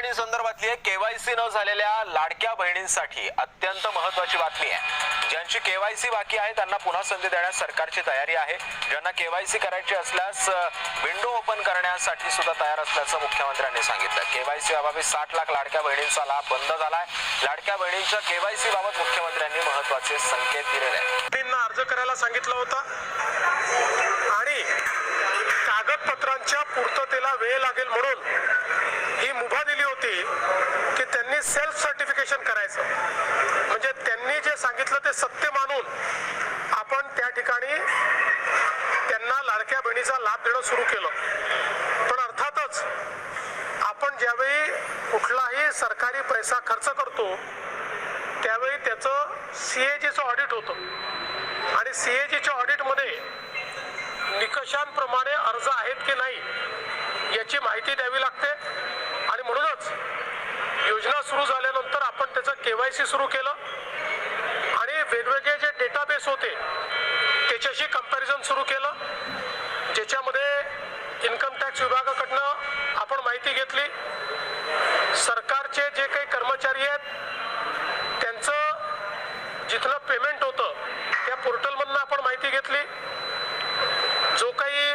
बहिणी संदर्भातली केवायसी न झालेल्या लाडक्या बहिणींसाठी अत्यंत महत्त्वाची बातमी आहे। ज्यांची केवायसी बाकी आहे त्यांना पुन्हा संधी देण्यास सरकारची तयारी आहे। ज्यांना केवायसी करायची असल्यास विंडो ओपन करण्यासाठी सुद्धा तयार असल्याचं मुख्यमंत्र्यांनी सांगितलं। केवायसी अभावी 60 लाख लाडक्या बहिणींचा लाभ बंद झालाय। लाडक्या बहिणींच्या केवायसी बाबत मुख्यमंत्र्यांनी महत्त्वाचे संकेत दिलेले आहेत। त्यांना अर्ज करायला सांगितलं होतं आणि कागदपत्रांच्या पूर्ततेला वेळ लागेल म्हणून ही मुभा दिली होती की त्यांनी सेल्फ सर्टिफिकेशन करायचं, म्हणजे त्यांनी जे सांगितलं ते सत्य मानून आपण त्या ठिकाणी त्यांना लाडक्या बहिणीचा लाभ देणं सुरू केलं। पण अर्थातच आपण ज्यावेळी कुठलाही सरकारी पैसा खर्च करतो त्यावेळी त्याचं CAGचं ऑडिट होतं आणि CAGच्या ऑडिटमध्ये निकषांप्रमाणे अर्ज आहेत की नाही याची माहिती द्यावी लागते आणि म्हणूनच योजना सुरू झाल्यानंतर आपण त्याचं KYC सुरू केलं आणि वेगवेगळे जे डेटाबेस होते त्याच्याशी कंपॅरिझन सुरू केलं, ज्याच्यामध्ये इन्कम टॅक्स विभागाकडनं आपण माहिती घेतली, सरकारचे जे काही कर्मचारी आहेत त्यांचं जिथलं पेमेंट होतं त्या पोर्टलमधनं आपण माहिती घेतली, जो काही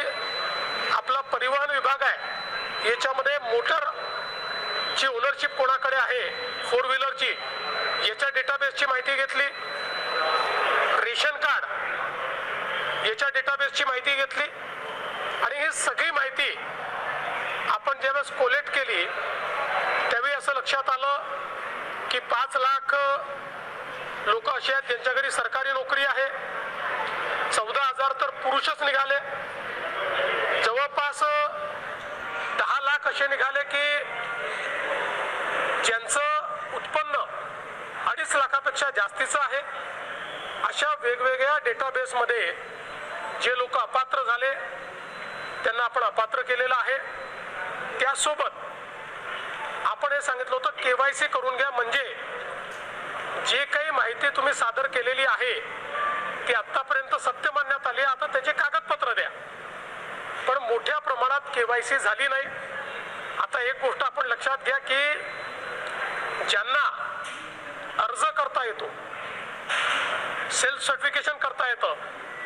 आपला परिवहन विभाग आहे याच्यामध्ये मोटरची ओनरशिप कोणाकडे आहे 4 व्हीलरची याच्या डेटाबेसची माहिती घेतली, रेशन कार्ड याच्या डेटाबेसची माहिती घेतली आणि ही सगळी माहिती आपण ज्यावेळेस कोलेक्ट केली त्यावेळी असं लक्षात आलं की 5 लाख लोक असे आहेत ज्यांच्या घरी सरकारी नोकरी आहे, 14,000 तर पुरुषच निघाले, जवळपास 10 लाख असे निघाले की ज्यांचं उत्पन्न 2.5 लाखापेक्षा जास्तीचं आहे। अशा वेगवेगळ्या डेटाबेसमध्ये जे लोक अपात्र झाले त्यांना आपण अपात्र केलेलं आहे। त्यासोबत आपण हे सांगितलं होतं KYC करून घ्या, म्हणजे जे काही माहिती तुम्ही सादर केलेली आहे ती आतापर्यंत सत्य मानण्यात आली, आता त्याचे कागदपत्र द्या। पण मोठ्या प्रमाणात KYC झाली नाही। आता एक गोष्ट आपण लक्षात घ्या की ज्यांना अर्ज करता येतो, सेल्फ सर्टिफिकेशन करता येतं,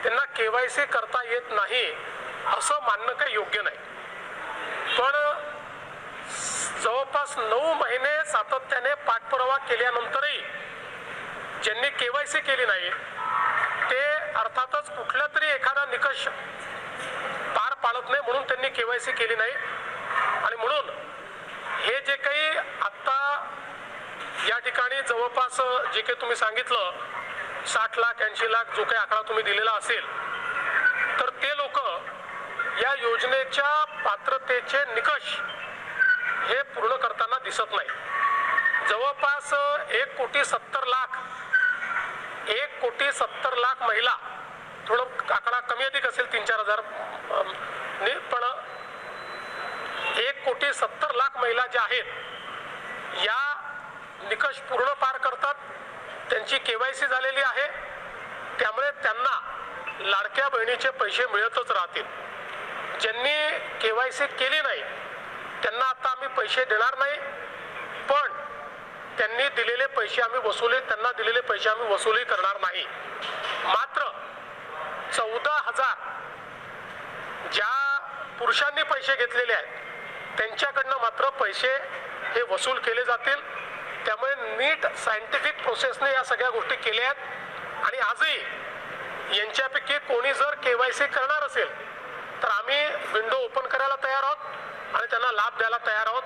त्यांना KYC करता येत नाही असं मानणं काही योग्य नाही। पण जवळपास 9 महिने सातत्याने पाठपुरावा केल्यानंतरही ज्यांनी KYC केली नाही ते अर्थातच कुठला तरी एखादा निकष पार पाडत नाही म्हणून त्यांनी KYC केली नाही। आणि म्हणून हे जे काही आता या ठिकाणी जवळपास जे काही तुम्ही सांगितलं 60 लाख 80 लाख जो काही आकडा तुम्ही दिलेला असेल तर ते लोक या योजनेच्या पात्रतेचे निकष हे पूर्ण करताना दिसत नाही। जवळपास 1,70 लाख महिला, थोडं आकडा कमी अधिक असेल 3-4 हजार, पण 1,70 लाख महिला ज्या आहेत या निकष पूर्ण पार करतात, त्यांची KYC झालेली आहे, त्यामुळे त्यांना लाडक्या बहिणीचे पैसे मिळतच राहतील। ज्यांनी KYC केली नाही त्यांना आता आम्ही पैसे देणार नाही, पण त्यांनी दिलेले पैसे आम्ही वसुली करणार नाही। मात्र 14,000 ज्या पुरुषांनी पैसे घेतलेले आहेत त्यांच्याकडनं मात्र पैसे हे वसूल केले जातील। त्यामुळे नीट सायंटिफिक प्रोसेसने या सगळ्या गोष्टी केल्या आहेत आणि आजही यांच्यापैकी कोणी जर KYC करणार असेल तर आम्ही विंडो ओपन करायला तयार आहोत आणि त्यांना लाभ द्यायला तयार आहोत।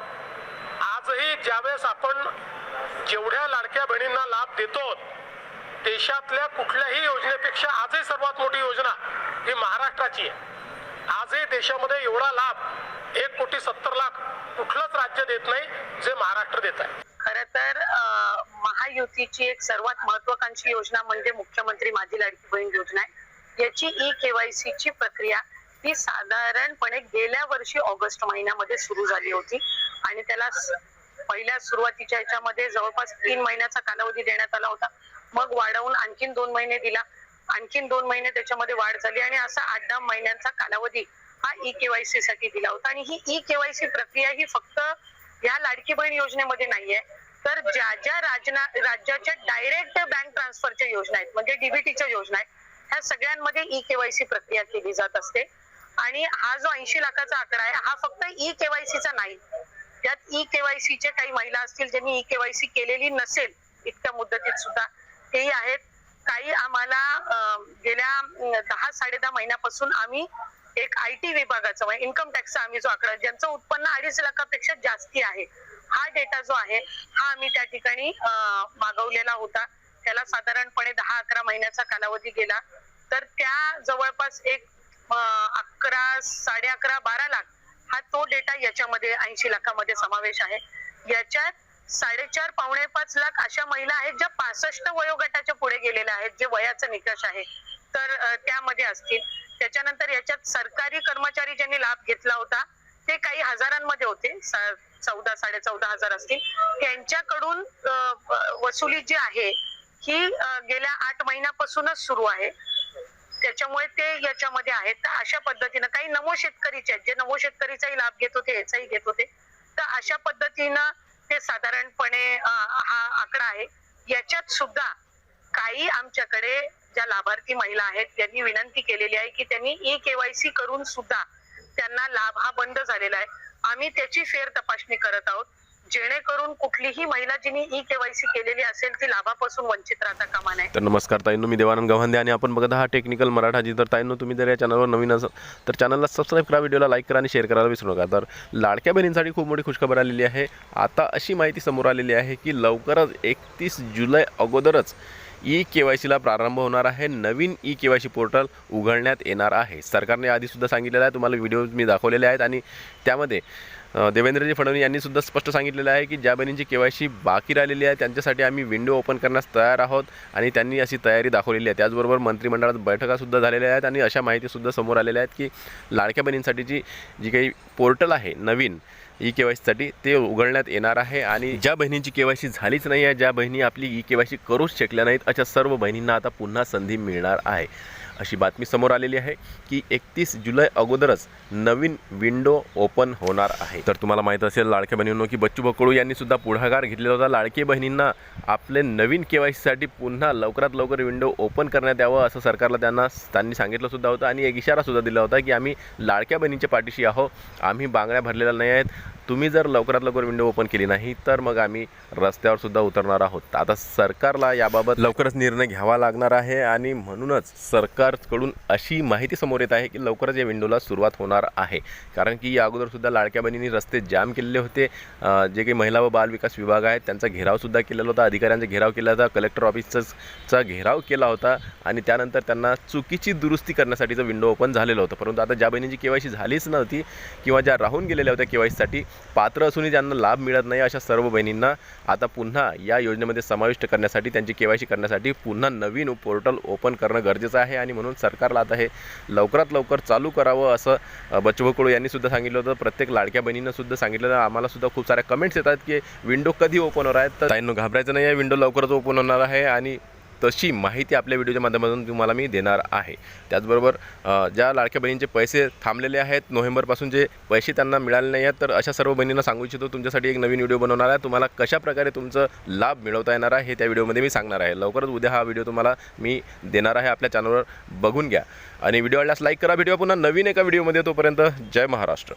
आजही ज्यावेळेस आपण जेवढ्या लाडक्या बहिणींना लाभ देतो देशातल्या कुठल्याही योजनेपेक्षा आजही सर्वात मोठी योजना ही महाराष्ट्राची आहे। आजही देशामध्ये एवढा लाभ 1,70,00,000 कुठलंच राज्य देत नाही जे महाराष्ट्र देत आहे। खरं तर महायुतीची एक सर्वात महत्वाकांक्षी योजना म्हणजे मुख्यमंत्री माझी लाडकी बहीण योजना आहे। याची KYC ची प्रक्रिया ही साधारणपणे गेल्या वर्षी ऑगस्ट महिन्यामध्ये सुरू झाली होती आणि त्याला पहिल्या सुरुवातीच्या ह्याच्यामध्ये जवळपास 3 महिन्याचा कालावधी देण्यात आला होता, मग वाढवून आणखीन 2 महिने दिला, आणखीन 2 महिने त्याच्यामध्ये वाढ झाली आणि असा 8-10 महिन्यांचा कालावधी हा KYC साठी दिला होता। आणि ही KYC प्रक्रिया ही फक्त या लाडकी बहीण योजनेमध्ये नाहीये. तर ज्या ज्या राज्याच्या डायरेक्ट बँक ट्रान्सफरच्या योजना आहेत म्हणजे डीबीटीच्या योजना आहेत ह्या सगळ्यांमध्ये ई केवायसी प्रक्रिया केली जात असते. आणि हा जो 80 लाखाचा आकडा आहे हा फक्त ई केवायसीचा नाही. त्यात ई केवायसीचे काही महिला असतील ज्यांनी ई केवायसी केलेली नसेल इतक्या मुदतीत सुद्धा तेही आहेत. काही आम्हाला गेल्या 10-10.5 महिन्यापासून आम्ही एक IT विभागाचा म्हणजे इन्कम टॅक्सचा आम्ही जो आकडा ज्यांचं उत्पन्न 2.5 लाखापेक्षा जास्ती आहे हा डेटा जो आहे हा आम्ही त्या ठिकाणी मागवलेला होता. त्याला साधारणपणे 10-11 महिन्याचा कालावधी गेला. तर त्या जवळपास एक 11-11.5-12 लाख हा तो डेटा याच्यामध्ये 80 लाखामध्ये समावेश आहे. याच्यात 4.5-5 लाख अशा महिला आहेत ज्या 65 वयोगटाच्या पुढे गेलेल्या आहेत जे वयाचा निकष आहे तर त्यामध्ये असतील. त्याच्यानंतर याच्यात सरकारी कर्मचारी ज्यांनी लाभ घेतला होता ते काही हजारांमध्ये होते 14,000-14,500 असतील. त्यांच्याकडून वसुली जी आहे ही गेल्या 8 महिन्यापासूनच सुरू आहे. त्याच्यामुळे ते याच्यामध्ये आहेत. तर अशा पद्धतीनं काही नमो शेतकरीचे आहेत जे नमो शेतकरीचाही लाभ घेत होते याचाही घेत होते. तर अशा पद्धतीनं ते साधारणपणे हा आकडा आहे. याच्यात सुद्धा काही आमच्याकडे ज्या लाभार्थी महिला आहेत त्यांनी विनंती केलेली आहे की त्यांनी ई केवायसी करून सुद्धा त्यांना लाभ हा बंद झालेला आहे. आम्ही त्याची फेर तपासणी करत आहोत जेणेकरून कुठलीही महिला जिने ई केवायसी केलेली असेल ती लाभापासून वंचित राहता कामा नये. तर नमस्कार ताईंनो, मी देवानंद गव्हांदे आणि आपण बघत आहात टेक्निकल मराठाजी. तर ताईंनो, तुम्ही जर या चॅनलवर नवीन असाल तर चॅनलला सबस्क्राईब करा, व्हिडिओला लाईक करा आणि शेअर करायला विसरू नका. तर लाडक्या बहिणींसाठी खूप मोठी खुशखबर आलेली आहे. आता अशी माहिती समोर आलेली आहे की लवकरच 31 जुलै अगोदरच ई केवायसीला प्रारंभ होणार आहे. नवीन ई केवायसी पोर्टल उघडण्यात येणार आहे. सरकारने आधीसुद्धा सांगितलेलं आहे, तुम्हाला व्हिडिओ मी दाखवलेले आहेत आणि त्यामध्ये देवेंद्रजी फडणवीस यांनी सुद्धा स्पष्ट सांगितलेलं आहे की ज्या बहिणींची केवायसी बाकी राहिलेली आहे त्यांच्यासाठी आम्ही विंडो ओपन करण्यास तयार आहोत आणि त्यांनी अशी तयारी दाखवलेली आहे. त्याचबरोबर मंत्रिमंडळात बैठकासुद्धा झालेल्या आहेत आणि अशा माहितीसुद्धा समोर आलेल्या आहेत की लाडक्या बहिणींसाठीची जी काही पोर्टल आहे नवीन ई केवायसीसाठी ते उघडण्यात येणार आहे. आणि ज्या बहिणींची केवायसी झालीच नाही आहे, ज्या बहिणी आपली ई केवायसी करूच शकल्या नाहीत, अशा सर्व बहिणींना आता पुन्हा संधी मिळणार आहे अशी बातमी समोर आलेली आहे की 31 जुलै अगोदरच नवीन विंडो ओपन होणार आहे. तर तुम्हाला माहीत असेल लाडक्या बहिणींनो की बच्चू कडू यांनी सुद्धा पुढाकार घेतलेला होता. लाडकी बहिणींना आपले नवीन केवायसीसाठी पुन्हा लवकरात लवकर विंडो ओपन करण्यात यावं असं सरकारला त्यांनी सांगितलं सुद्धा होतं आणि एक इशारासुद्धा दिला होता की आम्ही लाडक्या बहिणींच्या पाठीशी आहोत, आम्ही बांगड्या भरलेल्या नाही आहेत, तुम्ही जर लवकरात लवकर विंडो ओपन केली नाही तर मग आम्ही रस्त्यावर सुद्धा उतरणार आहोत. आता सरकारला याबाबत लवकरच निर्णय घ्यावा लागणार आहे आणि म्हणूनच सरकारकडून अशी माहिती समोर येत आहे की लवकरच या विंडोला सुरुवात होणार आहे. कारण की या अगोदरसुद्धा लाडक्या बहिणींनी रस्ते जाम केलेले होते. जे काही महिला व बालविकास विभाग आहे त्यांचा घेरावसुद्धा केलेला होता, अधिकाऱ्यांचा घेराव केला होता, कलेक्टर ऑफिसचा घेराव केला होता आणि त्यानंतर त्यांना चुकीची दुरुस्ती करण्यासाठीचं विंडो ओपन झालेलं होतं. परंतु आता ज्या बहिणींची केवायसी झालीच नव्हती किंवा ज्या राहून गेलेल्या होत्या केवायसीसाठी पात्र असूनही ज्यांना लाभ मिळत नाही अशा सर्व बहिणींना आता पुन्हा या योजनेमध्ये समाविष्ट करण्यासाठी त्यांची केवायसी करण्यासाठी पुन्हा नवीन पोर्टल ओपन करणं गरजेचं आहे आणि म्हणून सरकारला आता हे लवकरात लवकर चालू करावं असं बच्चू कडू यांनी सुद्धा सांगितलं होतं. प्रत्येक लाडक्या बहिणीनं सुद्धा सांगितलं. आम्हाला सुद्धा खूप साऱ्या कमेंट्स येतात की विंडो कधी ओपन होणार आहेत. तर ताईंनो घाबरायचं नाही आहे, विंडो लवकरच ओपन होणार आहे आणि तशी माहिती आपल्या व्हिडिओच्या माध्यमातून तुम्हाला मी देणार आहे. त्याचबरोबर ज्या लाडक्या बहिणींचे पैसे थांबलेले आहेत नोव्हेंबरपासून जे पैसे त्यांना मिळाले नाही आहेत तर अशा सर्व बहिणींना सांगू इच्छितो तुमच्यासाठी एक नवीन व्हिडिओ बनवणार आहे. तुम्हाला कशाप्रकारे तुमचं लाभ मिळवता येणार आहे हे त्या व्हिडिओमध्ये मी सांगणार आहे. लवकरच उद्या हा व्हिडिओ तुम्हाला मी देणार आहे. आपल्या चॅनलवर बघून घ्या आणि व्हिडिओ आवडल्यास लाईक करा. व्हिडिओ पुन्हा नवीन एका व्हिडिओमध्ये. तोपर्यंत जय महाराष्ट्र.